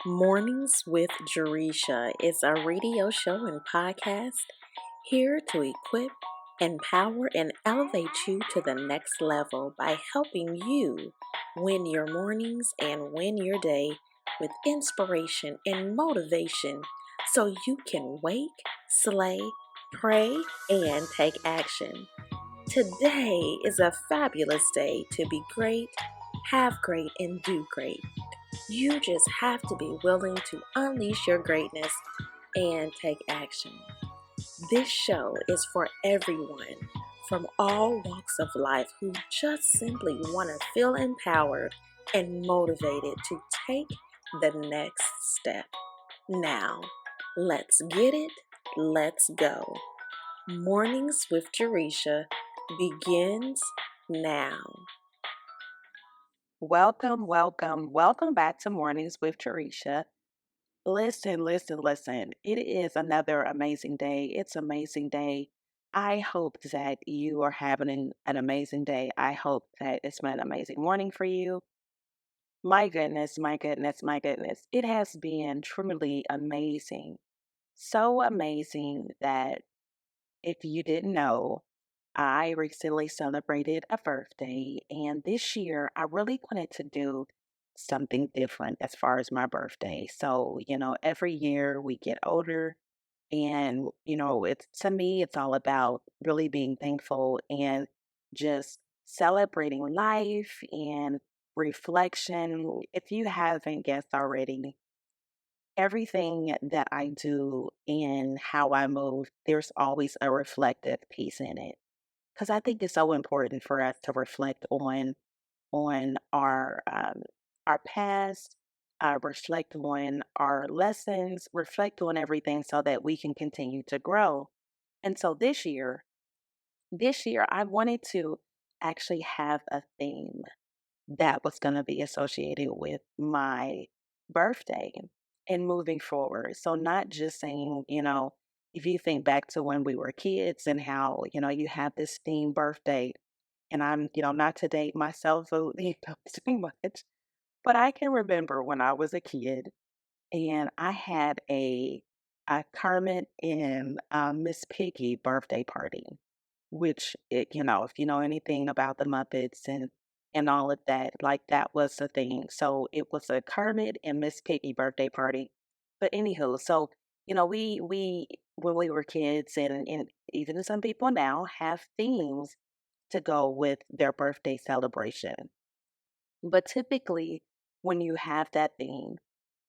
Mornings with Jaresha is a radio show and podcast here to equip, empower, and elevate you to the next level by helping you win your mornings and win your day with inspiration and motivation so you can wake, slay, pray, and take action. Today is a fabulous day to be great, have great, and do great. You just have to be willing to unleash your greatness and take action. This show is for everyone from all walks of life who just simply want to feel empowered and motivated to take the next step. Now, let's get it. Let's go. Mornings with Jaresha begins now. Welcome back to Mornings with Jaresha. Listen. It is another amazing day. It's an amazing day. I hope that you are having an amazing day. I hope that it's been an amazing morning for you. My goodness. It has been truly amazing. So amazing that if you didn't know, I recently celebrated a birthday, and this year I really wanted to do something different as far as my birthday. So, every year we get older, and, it's to me, it's all about really being thankful and just celebrating life and reflection. If you haven't guessed already, everything that I do and how I move, there's always a reflective piece in it. Because I think it's so important for us to reflect on our past, reflect on our lessons, reflect on everything so that we can continue to grow. And so this year I wanted to actually have a theme that was going to be associated with my birthday and moving forward. So, not just saying, if you think back to when we were kids and how, you have this themed birthday, and I'm, not to date myself so too much, but I can remember when I was a kid and I had a Kermit and Miss Piggy birthday party, which if you know anything about the Muppets and all of that, like that was the thing. So it was a Kermit and Miss Piggy birthday party. But anywho, so we when we were kids and even some people now have themes to go with their birthday celebration. But typically when you have that theme,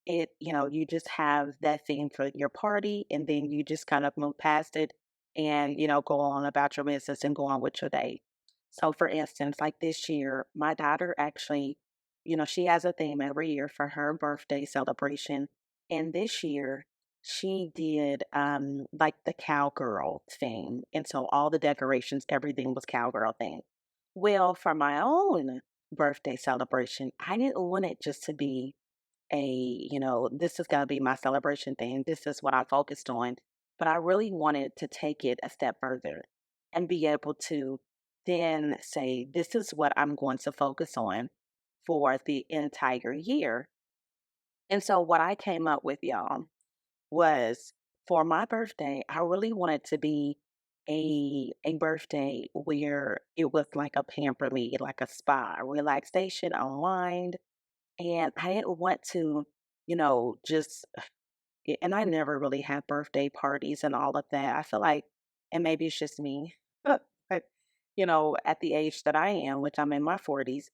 you just have that theme for your party and then you just kind of move past it and, go on about your business and go on with your day. So for instance, like this year, my daughter actually, she has a theme every year for her birthday celebration. And this year she did like the cowgirl thing. And so all the decorations, everything was cowgirl thing. Well, for my own birthday celebration, I didn't want it just to be this is going to be my celebration thing. This is what I focused on. But I really wanted to take it a step further and be able to then say, this is what I'm going to focus on for the entire year. And so, what I came up with, y'all, was for my birthday, I really wanted to be a birthday where it was like a pamper me, like a spa, relaxation, unwind, and I didn't want to, just, and I never really had birthday parties and all of that. I feel like, and maybe it's just me, but, at the age that I am, which I'm in my 40s,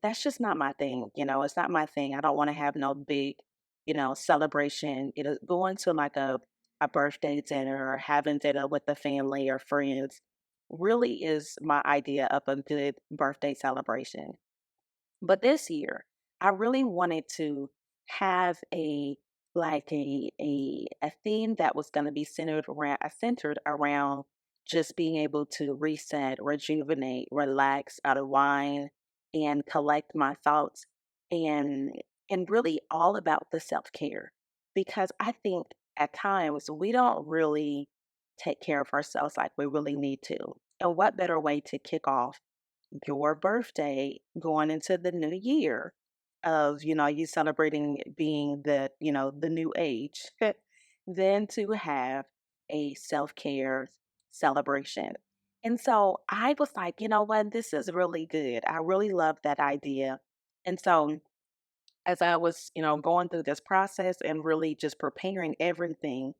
that's just not my thing. It's not my thing. I don't want to have no big, celebration. Going to like a birthday dinner or having dinner with the family or friends really is my idea of a good birthday celebration. But this year, I really wanted to have a theme that was going to be centered around just being able to reset, rejuvenate, relax, unwind, and collect my thoughts and really all about the self-care. Because I think at times we don't really take care of ourselves like we really need to. And what better way to kick off your birthday going into the new year of, you celebrating being the new age, than to have a self-care celebration. And so I was like, you know what, this is really good. I really love that idea. And so as I was, going through this process and really just preparing everything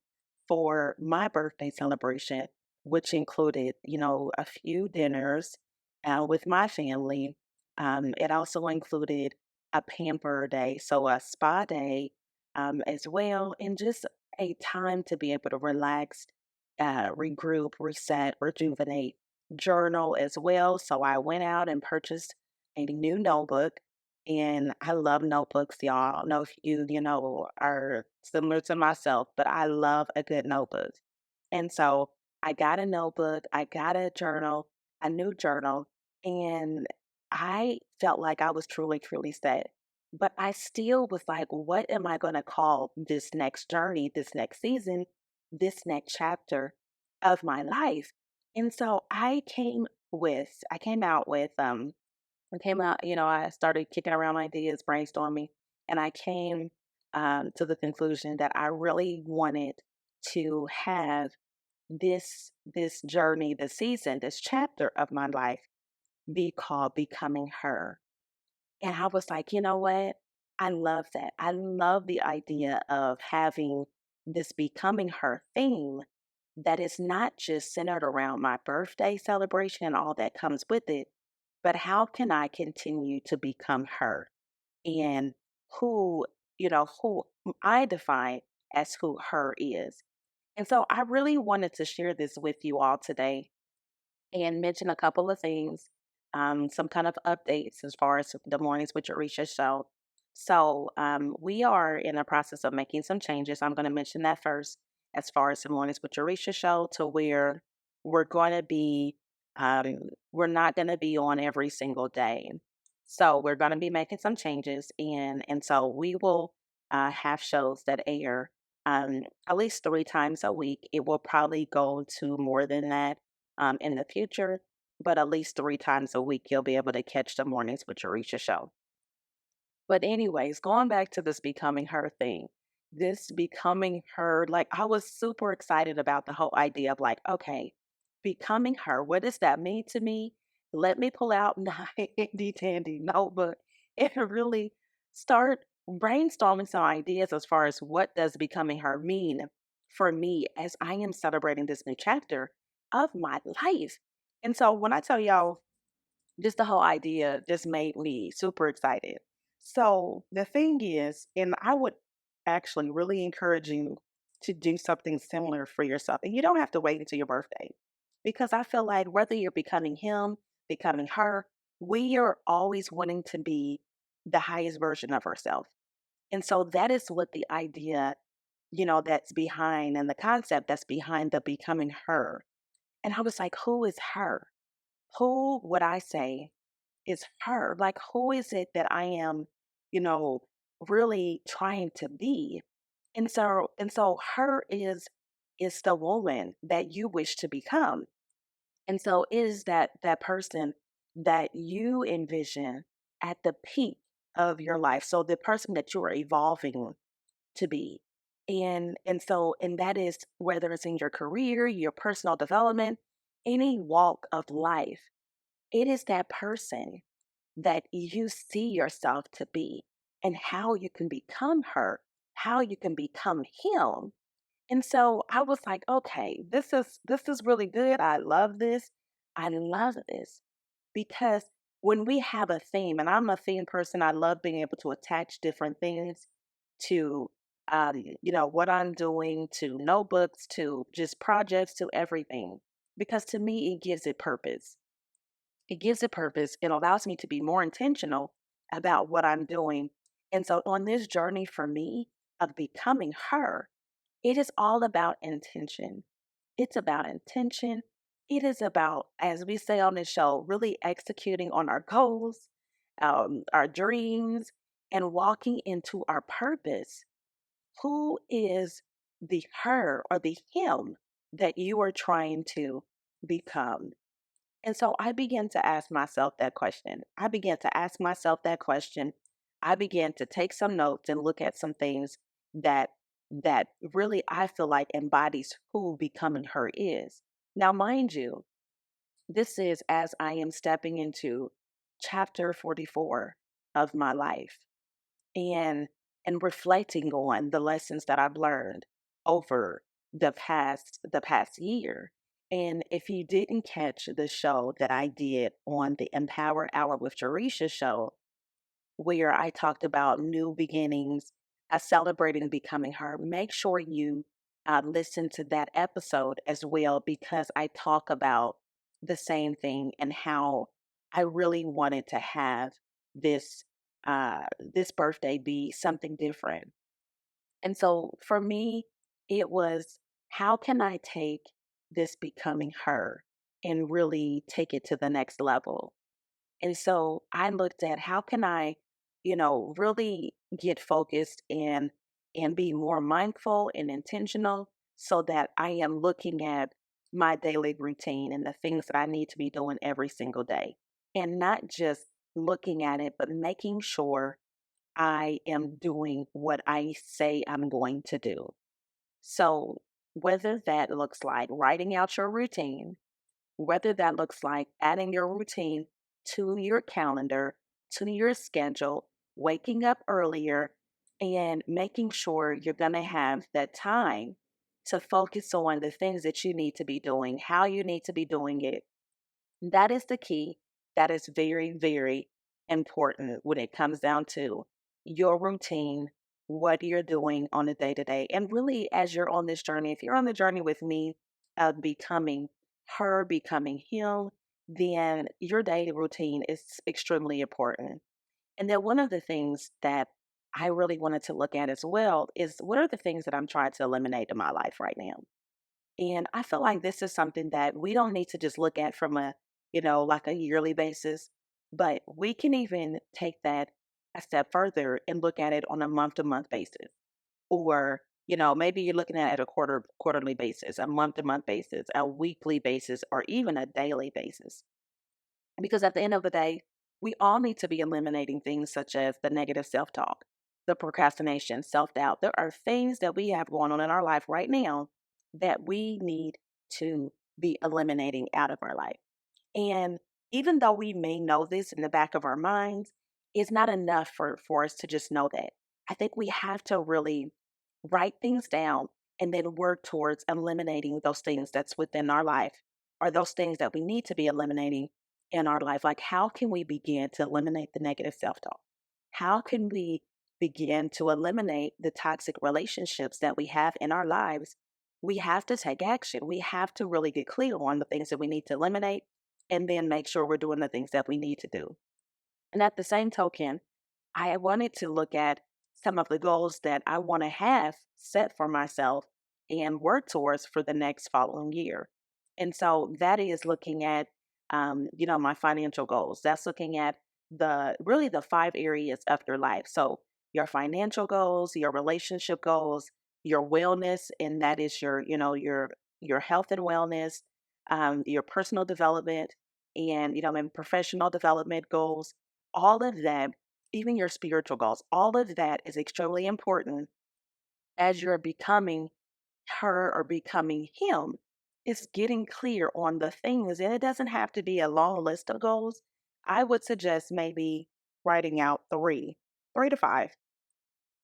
for my birthday celebration, which included, a few dinners with my family. It also included a pamper day, so a spa day as well, and just a time to be able to relax, regroup, reset, rejuvenate, journal as well. So I went out and purchased a new notebook, and I love notebooks, y'all. I don't know if are similar to myself, but I love a good notebook. And so I got a notebook, I got a journal, a new journal, and I felt like I was truly, truly set. But I still was like, what am I going to call this next journey, this next season, this next chapter of my life? And so I came out with, I started kicking around ideas, brainstorming, and I came to the conclusion that I really wanted to have this journey, this season, this chapter of my life be called Becoming Her. And I was like, you know what? I love that. I love the idea of having this Becoming Her theme that is not just centered around my birthday celebration and all that comes with it, but how can I continue to become her and who, who I define as who her is. And so I really wanted to share this with you all today and mention a couple of things, some kind of updates as far as the Mornings with Jaresha show. So we are in the process of making some changes. I'm going to mention that first, as far as the Mornings with Jaresha show, to where we're going to be, we're not going to be on every single day. So we're going to be making some changes, and so we will have shows that air at least 3 times a week. It will probably go to more than that in the future, but at least 3 times a week, you'll be able to catch the Mornings with Jaresha show. But, anyways, going back to this Becoming Her thing, this Becoming Her, like, I was super excited about the whole idea of, like, okay, becoming her, what does that mean to me? Let me pull out my handy dandy notebook and really start brainstorming some ideas as far as what does becoming her mean for me as I am celebrating this new chapter of my life. And so when I tell y'all, just the whole idea just made me super excited. So the thing is, and I would actually really encourage you to do something similar for yourself. And you don't have to wait until your birthday, because I feel like whether you're becoming him, becoming her, we are always wanting to be the highest version of ourselves. And so that is what the idea, that's behind, and the concept that's behind the becoming her. And I was like, who is her? Who would I say is her? Like, who is it that I am, you know, really trying to be? And so her is the woman that you wish to become. And so is that person that you envision at the peak of your life. So the person that you are evolving to be. And that is whether it's in your career, your personal development, any walk of life. It is that person that you see yourself to be, and how you can become her, how you can become him. And so I was like, okay, this is really good. I love this. I love this because when we have a theme, and I'm a theme person, I love being able to attach different things to what I'm doing, to notebooks, to just projects, to everything. Because to me it gives it purpose. It gives it purpose. It allows me to be more intentional about what I'm doing. And so on this journey for me of becoming her, it is all about intention. It's about intention. It is about, as we say on this show, really executing on our goals, our dreams, and walking into our purpose. Who is the her or the him that you are trying to become? And so I began to ask myself that question. I began to ask myself that question I began to take some notes and look at some things that that really I feel like embodies who becoming her is. Now, mind you, this is as I am stepping into chapter 44 of my life and reflecting on the lessons that I've learned over the past year. And if you didn't catch the show that I did on the Empower Hour with Jaresha show, where I talked about new beginnings, celebrating becoming her. Make sure you listen to that episode as well, because I talk about the same thing and how I really wanted to have this this birthday be something different. And so for me, it was, how can I take this becoming her and really take it to the next level? And so I looked at, how can I, really get focused and be more mindful and intentional, so that I am looking at my daily routine and the things that I need to be doing every single day. And not just looking at it, but making sure I am doing what I say I'm going to do. So whether that looks like writing out your routine, whether that looks like adding your routine to your calendar, to your schedule, waking up earlier, and making sure you're going to have that time to focus on the things that you need to be doing, how you need to be doing it. That is the key. That is very, very important when it comes down to your routine, what you're doing on a day to day. And really, as you're on this journey, if you're on the journey with me of becoming her, becoming him, then your daily routine is extremely important. And then one of the things that I really wanted to look at as well is, what are the things that I'm trying to eliminate in my life right now? And I feel like this is something that we don't need to just look at from a, like a yearly basis, but we can even take that a step further and look at it on a month to month basis. Or, maybe you're looking at it a quarterly basis, a month to month basis, a weekly basis, or even a daily basis. Because at the end of the day, we all need to be eliminating things such as the negative self talk, the procrastination, self doubt. There are things that we have going on in our life right now that we need to be eliminating out of our life. And even though we may know this in the back of our minds, it's not enough for us to just know that. I think we have to really write things down and then work towards eliminating those things that's within our life, or those things that we need to be eliminating in our life. Like, how can we begin to eliminate the negative self talk? How can we begin to eliminate the toxic relationships that we have in our lives? We have to take action. We have to really get clear on the things that we need to eliminate, and then make sure we're doing the things that we need to do. And at the same token, I wanted to look at some of the goals that I want to have set for myself and work towards for the next following year. And so that is looking at, my financial goals. That's looking at the 5 areas of your life. So your financial goals, your relationship goals, your wellness, and that is your health and wellness, your personal development, and maybe professional development goals. All of that, even your spiritual goals, all of that is extremely important as you're becoming her or becoming him. It's getting clear on the things, and it doesn't have to be a long list of goals. I would suggest maybe writing out three to five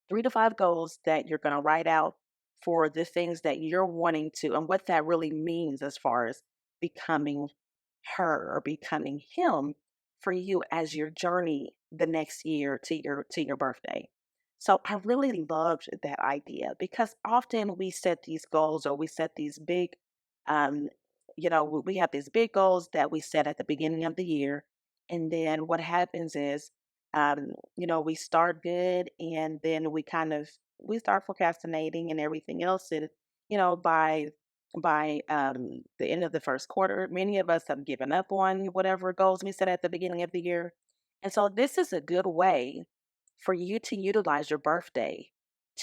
3 to 5 goals that you're going to write out for the things that you're wanting to, and what that really means as far as becoming her or becoming him for you as your journey the next year to your birthday. So I really loved that idea, because often we set these goals, or we set these big um we have these big goals that we set at the beginning of the year, and then what happens is, we start good, and then we start procrastinating and everything else. And, by the end of the first quarter, many of us have given up on whatever goals we set at the beginning of the year. And so this is a good way for you to utilize your birthday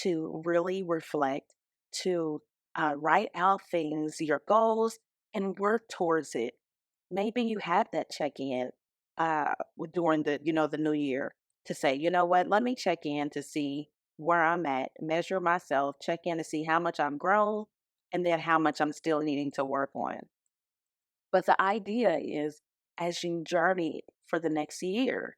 to really reflect, to write out things, your goals, and work towards it. Maybe you have that check in during the new year. to say, you know what, let me check in to see where I'm at, measure myself, check in to see how much I've grown, and then how much I'm still needing to work on. But the idea is as you journey for the next year,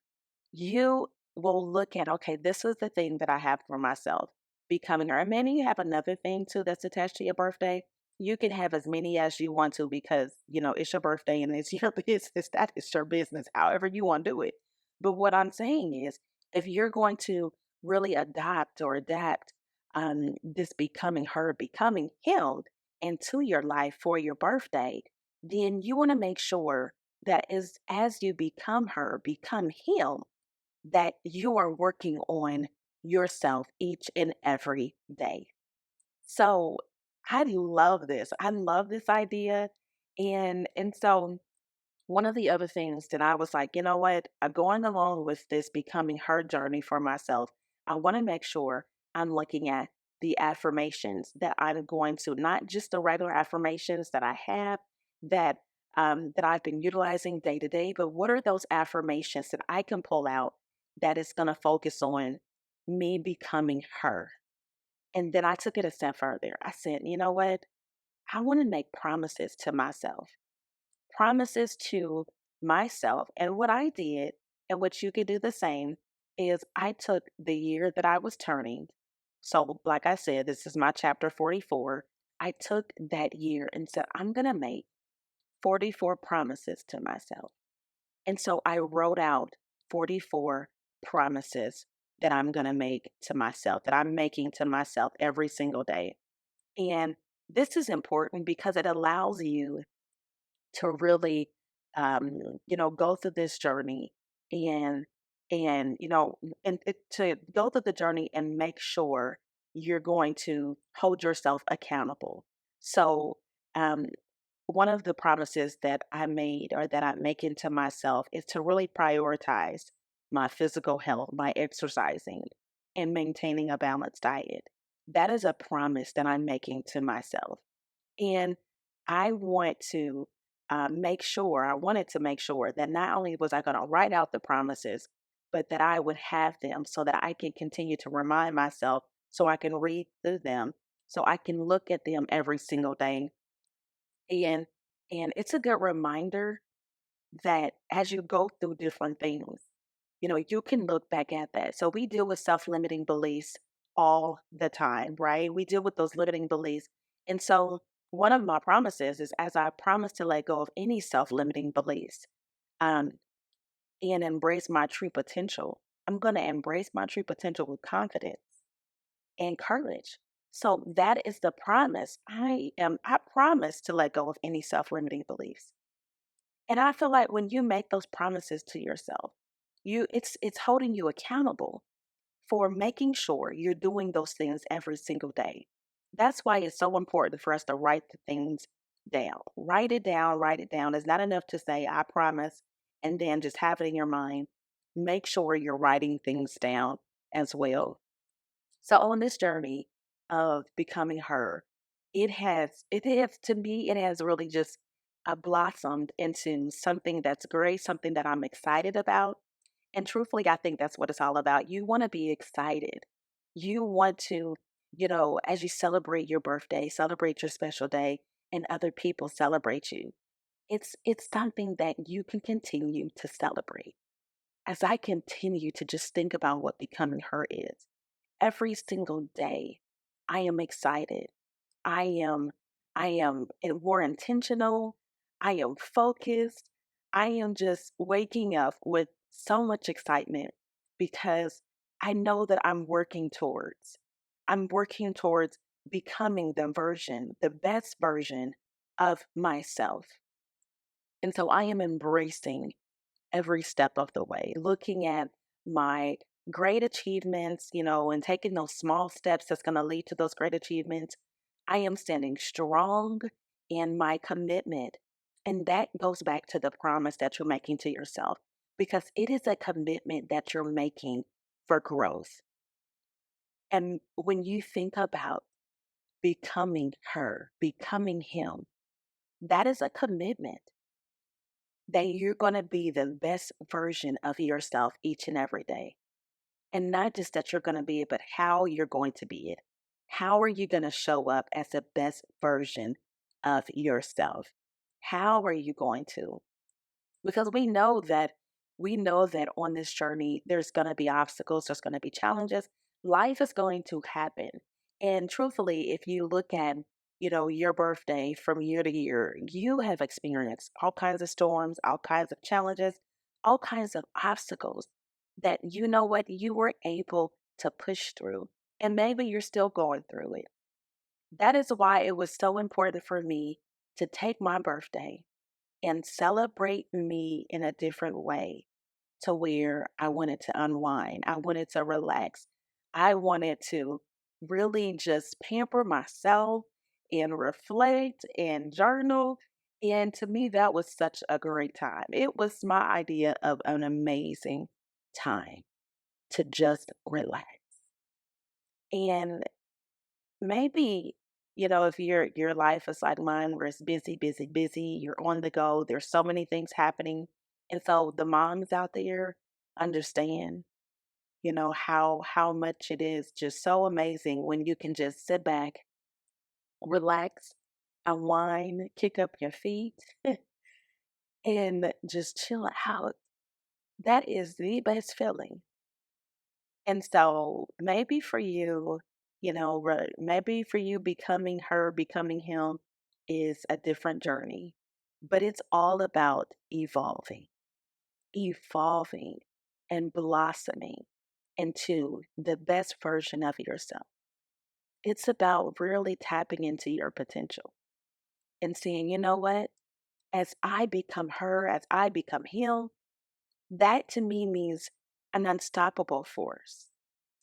you will look at, okay, this is the thing that I have for myself, becoming her. And maybe you have another thing too that's attached to your birthday. You can have as many as you want to because, it's your birthday and it's your business. That is your business, however you want to do it. But what I'm saying is, if you're going to really adopt or adapt this becoming her, becoming him into your life for your birthday, then you want to make sure that as you become her, become him, that you are working on yourself each and every day. So I love this. I love this idea. And so one of the other things that I was like, you know what, going along with this becoming her journey for myself, I want to make sure I'm looking at the affirmations that I'm going to, not just the regular affirmations that I have that that I've been utilizing day to day, but what are those affirmations that I can pull out that is going to focus on me becoming her? And then I took it a step further. I said, you know what? I want to make promises to myself, promises to myself. And what I did, and what you could do the same, is I took the year that I was turning. So, like I said, this is my chapter 44. I took that year and said, I'm going to make 44 promises to myself. And so I wrote out 44 promises that I'm going to make to myself, that I'm making to myself every single day. And this is important because it allows you to really, go through this journey and to go through the journey and make sure you're going to hold yourself accountable. So, um, one of the promises that I made or that I'm making to myself is to really prioritize my physical health, my exercising, and maintaining a balanced diet. That is a promise that I'm making to myself. And I want to I wanted to make sure that not only was I going to write out the promises, but that I would have them so that I can continue to remind myself, so I can read through them, so I can look at them every single day. And it's a good reminder that as you go through different things, you can look back at that. So we deal with self-limiting beliefs all the time, right? We deal with those limiting beliefs. And so one of my promises is, as I promise to let go of any self-limiting beliefs, um, and embrace my true potential, I'm going to embrace my true potential with confidence and courage. So that is the promise. I promise to let go of any self-limiting beliefs. And I feel like when you make those promises to yourself, it's holding you accountable for making sure you're doing those things every single day. That's why it's so important for us to write the things down. Write it down, write it down. It's not enough to say, I promise, and then just have it in your mind. Make sure you're writing things down as well. So on this journey of becoming her, to me, it has really just blossomed into something that's great, something that I'm excited about. And truthfully, I think that's what it's all about. You want to be excited. You want to, as you celebrate your birthday, celebrate your special day, and other people celebrate you. It's something that you can continue to celebrate. As I continue to just think about what becoming her is, every single day, I am excited. I am more intentional. I am focused. I am just waking up with so much excitement because I know that I'm working towards becoming the best version of myself. And so I am embracing every step of the way, looking at my great achievements, and taking those small steps that's going to lead to those great achievements. I am standing strong in my commitment. And that goes back to the promise that you're making to yourself, because it is a commitment that you're making for growth. And when you think about becoming her, becoming him, that is a commitment that you're going to be the best version of yourself each and every day. And not just that you're going to be it, but how you're going to be it. How are you going to show up as the best version of yourself? How are you going to? Because we know that on this journey there's going to be obstacles, there's going to be challenges, life is going to happen. And truthfully, if you look at your birthday from year to year, you have experienced all kinds of storms, all kinds of challenges, all kinds of obstacles that what you were able to push through, and maybe you're still going through it. That is why it was so important for me to take my birthday and celebrate me in a different way, to where I wanted to unwind. I wanted to relax. I wanted to really just pamper myself and reflect and journal. And to me, that was such a great time. It was my idea of an amazing time to just relax. And maybe, if your life is like mine, where it's busy, busy, busy, you're on the go, there's so many things happening. And so the moms out there understand, how much it is just so amazing when you can just sit back, relax, unwind, kick up your feet, and just chill out. That is the best feeling. And so maybe for you, maybe for you, becoming her, becoming him is a different journey, but it's all about evolving and blossoming into the best version of yourself. It's about really tapping into your potential and seeing, what, as I become her, as I become him, that to me means an unstoppable force.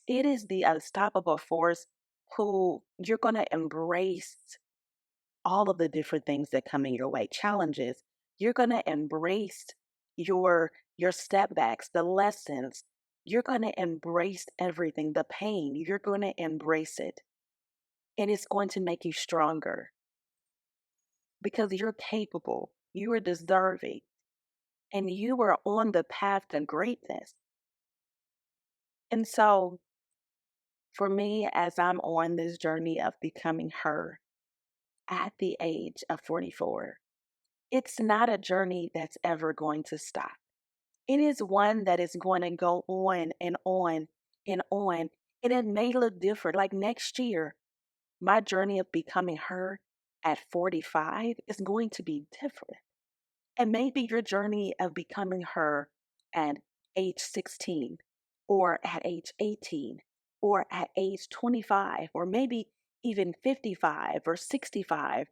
It is the unstoppable force who you're going to embrace all of the different things that come in your way, challenges. You're going to embrace your setbacks, the lessons. You're going to embrace everything, the pain. You're going to embrace it. And it's going to make you stronger because you're capable, you are deserving, and you are on the path to greatness. And so, for me, as I'm on this journey of becoming her at the age of 44, it's not a journey that's ever going to stop. It is one that is going to go on and on and on. And it may look different. Like next year, my journey of becoming her at 45 is going to be different. And maybe your journey of becoming her at age 16 or at age 18 or at age 25 or maybe even 55 or 65.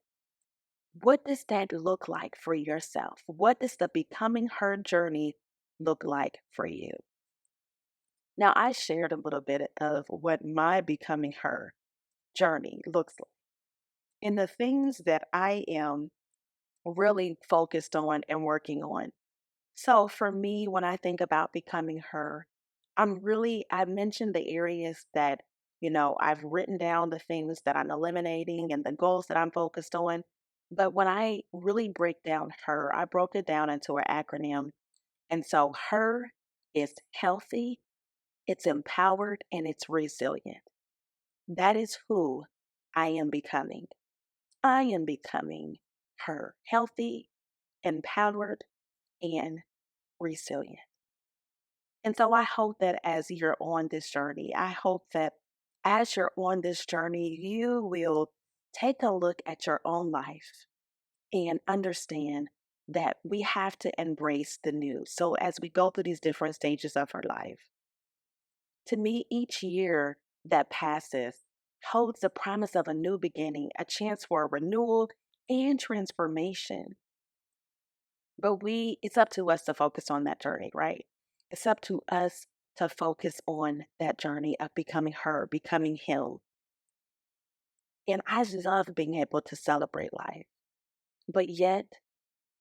What does that look like for yourself? What does the becoming her journey look like for you? Now, I shared a little bit of what my becoming her journey looks like and the things that I am really focused on and working on. So for me, when I think about becoming her, I mentioned the areas that, I've written down the things that I'm eliminating and the goals that I'm focused on. But when I really break down her, I broke it down into an acronym. And so her is healthy, it's empowered, and it's resilient. That is who I am becoming. I am becoming her, healthy, empowered, and resilient. And so I hope that as you're on this journey, I hope that as you're on this journey, you will take a look at your own life and understand that we have to embrace the new. So as we go through these different stages of our life, to me, each year that passes holds the promise of a new beginning, a chance for a renewal and transformation. But it's up to us to focus on that journey, right? It's up to us to focus on that journey of becoming her, becoming him. And I love being able to celebrate life. But yet,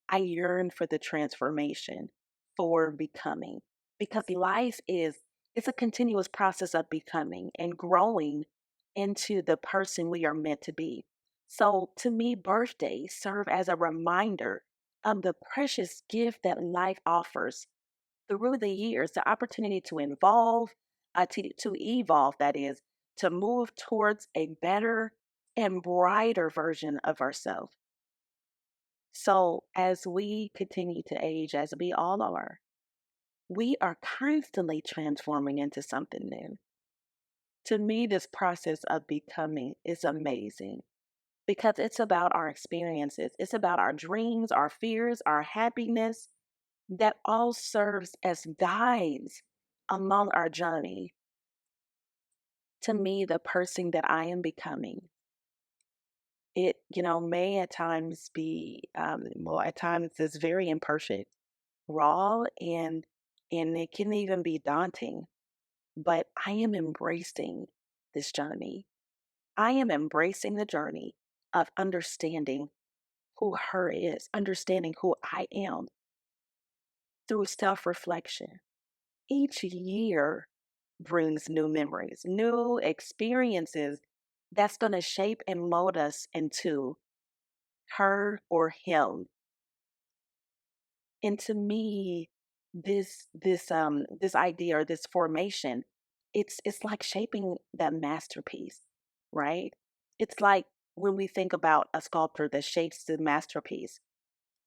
I yearn for the transformation, for becoming, because life it's a continuous process of becoming and growing into the person we are meant to be. So to me, birthdays serve as a reminder of the precious gift that life offers through the years, the opportunity to evolve, to evolve, that is, to move towards a better and brighter version of ourselves. So, as we continue to age, as we all are, we are constantly transforming into something new. To me, this process of becoming is amazing because it's about our experiences, it's about our dreams, our fears, our happiness, that all serves as guides along our journey. To me, the person that I am becoming, it, may at times be, well, at times it's very imperfect, raw, and it can even be daunting. But I am embracing this journey. I am embracing the journey of understanding who her is, understanding who I am through self reflection. Each year brings new memories, new experiences that's going to shape and mold us into her or him. And to me, this idea or this formation, it's like shaping that masterpiece, right? It's like when we think about a sculptor that shapes the masterpiece,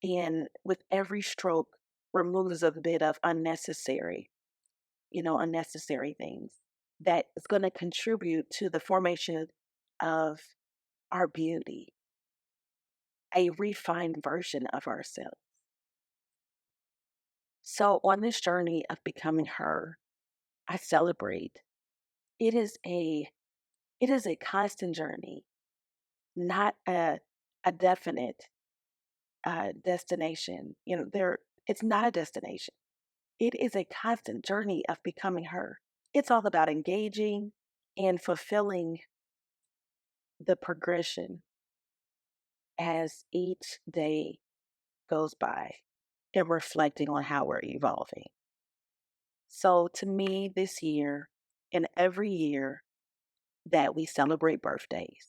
and with every stroke removes a bit of unnecessary things that is going to contribute to the formation of our beauty, a refined version of ourselves. So on this journey of becoming her, I celebrate. It is a it is a constant journey, not a definite destination. It's not a destination. It is a constant journey of becoming her. It's all about engaging and fulfilling the progression as each day goes by and reflecting on how we're evolving. So to me, this year and every year that we celebrate birthdays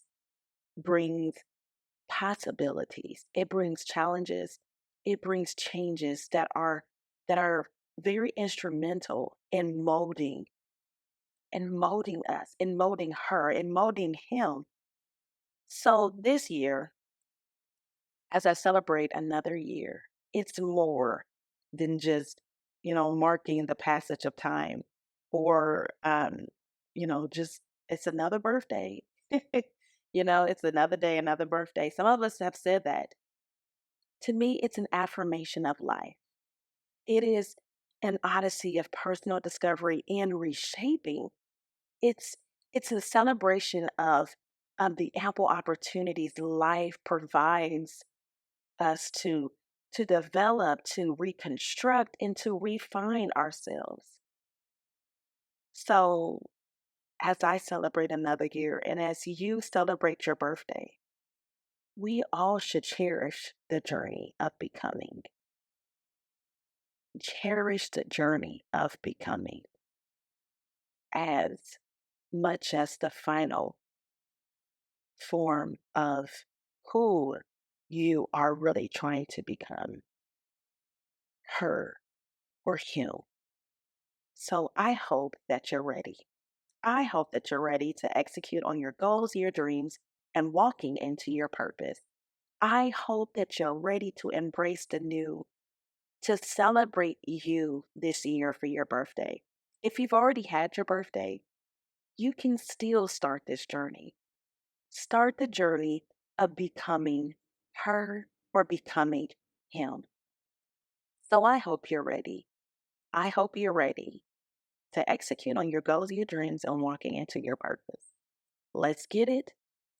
brings possibilities. It brings challenges. It brings changes that are very instrumental in molding us, in molding her, in molding him. So this year, as I celebrate another year, it's more than just, marking the passage of time or, just it's another birthday. It's another day, another birthday. Some of us have said that. To me, it's an affirmation of life. It is an odyssey of personal discovery and reshaping. It's it's a celebration of the ample opportunities life provides us to develop, to reconstruct, and to refine ourselves. So, as I celebrate another year, and as you celebrate your birthday, we all should cherish the journey of becoming. Cherish the journey of becoming as much as the final form of who you are really trying to become, her or him. So I hope that you're ready. I hope that you're ready to execute on your goals, your dreams, and walking into your purpose. I hope that you're ready to embrace the new, to celebrate you this year for your birthday. If you've already had your birthday, you can still start this journey. Start the journey of becoming her or becoming him. So I hope you're ready. I hope you're ready to execute on your goals, your dreams, and walking into your purpose. Let's get it.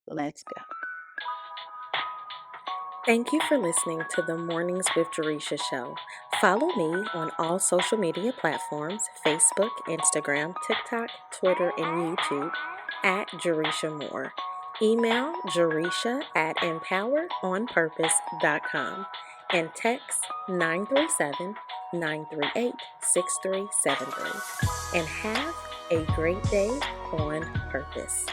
Let's go. Thank you for listening to the Mornings with Jaresha show. Follow me on all social media platforms: Facebook, Instagram, TikTok, Twitter, and YouTube at Jaresha Moore. Email Jaresha at empoweredonpurpose.com and text 937-938-6373. And have a great day on purpose.